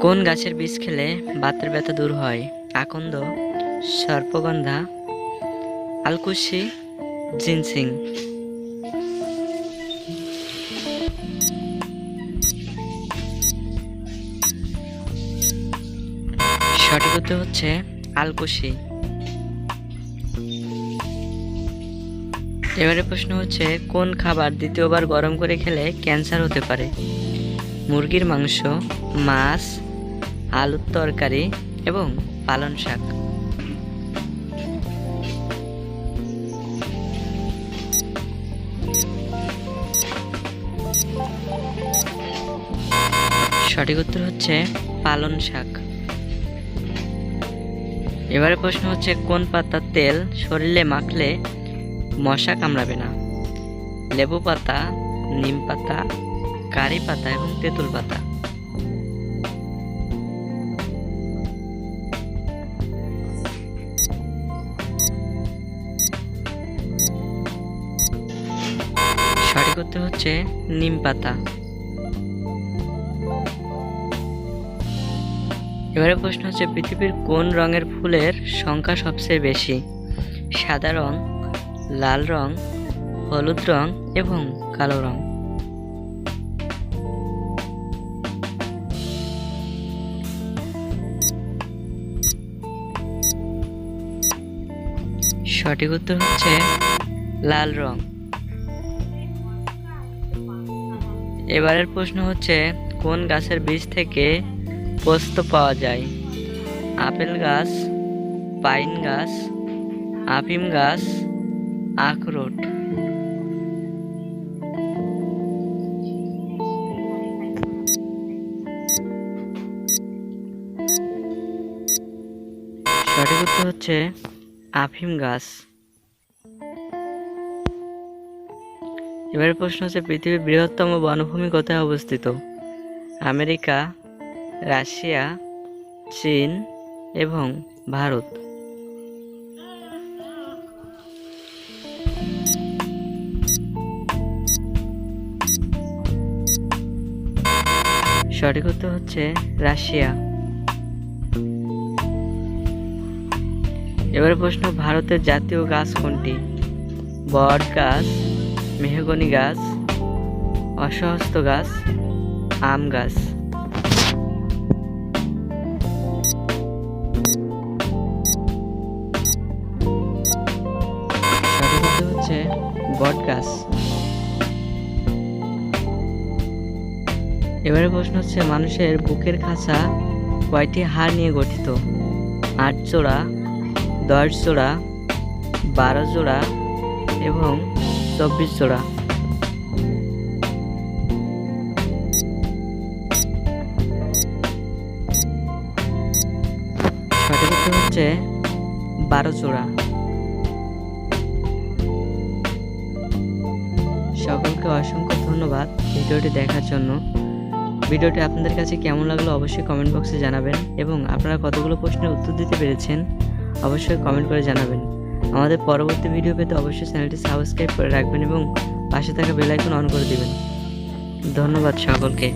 কোন গাছের বীজ খেলে বাতের ব্যথা দূর হয়? আকন্দ, সর্পগন্ধা, আলকুশি, জিনসিং। সঠিক উত্তর হচ্ছে আলকুশি। এবারে প্রশ্ন হচ্ছে, কোন খাবার দ্বিতীয়বার গরম করে খেলে ক্যান্সার হতে পারে? মুরগির মাংস, মাছ, আলুর তরকারি এবং পালং শাক। সঠিক উত্তর হচ্ছে পালং শাক। এবারে প্রশ্ন হচ্ছে, কোন পাতার তেল শরীরে মাখলে মশা কামড়াবে না? লেবু পাতা, নিম পাতা, কারি পাতা এবং তেঁতুল পাতা। সঠিক উত্তর হচ্ছে নিম পাতা। এবারে প্রশ্ন হচ্ছে, পৃথিবীর কোন রঙের ফুলের সংখ্যা সবচেয়ে বেশি? সাদা রং, লাল রং, হলুদ রং এবং কালো রং। সঠিক উত্তর হচ্ছে লাল রং। এবারের প্রশ্ন হচ্ছে, কোন গাছের বীজ থেকে পোস্ত পাওয়া যায়? আপেল গাছ, পাইন গাছ, আফিম গাছ, আখরোট। সঠিক উত্তর হচ্ছে আফিম গাছ। এবারে প্রশ্ন হচ্ছে, পৃথিবীর বৃহত্তম বনভূমি কোথায় অবস্থিত? আমেরিকা, রাশিয়া, চীন এবং ভারত। সঠিক উত্তর হচ্ছে রাশিয়া। এবারে প্রশ্ন, ভারতের জাতীয় গাছ কোনটি? বট গাছ, মেহগনি গাছ, অশ্বত্থ গাছ, আম গাছ। সঠিক উত্তর হচ্ছে বট গাছ। এবারে প্রশ্ন হচ্ছে, মানুষের বুকের খাঁচা কয়টি হাড় নিয়ে গঠিত? 8 জোড়া, 10 জোড়া, 12 জোড়া এবং 24 জোড়া। সঠিক উত্তর হচ্ছে 12 জোড়া। সকলকে অসংখ্য ধন্যবাদ ভিডিওটি দেখার জন্য। ভিডিওটি আপনাদের কাছে কেমন লাগলো অবশ্যই কমেন্ট বক্সে জানাবেন এবং আপনারা কতগুলো প্রশ্নের উত্তর দিতে পেরেছেন অবশ্যই কমেন্ট করে জানাবেন। আমাদের পরবর্তী ভিডিও পেতে অবশ্যই চ্যানেলটি সাবস্ক্রাইব করে রাখবেন এবং পাশে থাকা বেল আইকন অন করে দিবেন। ধন্যবাদ সকলকে।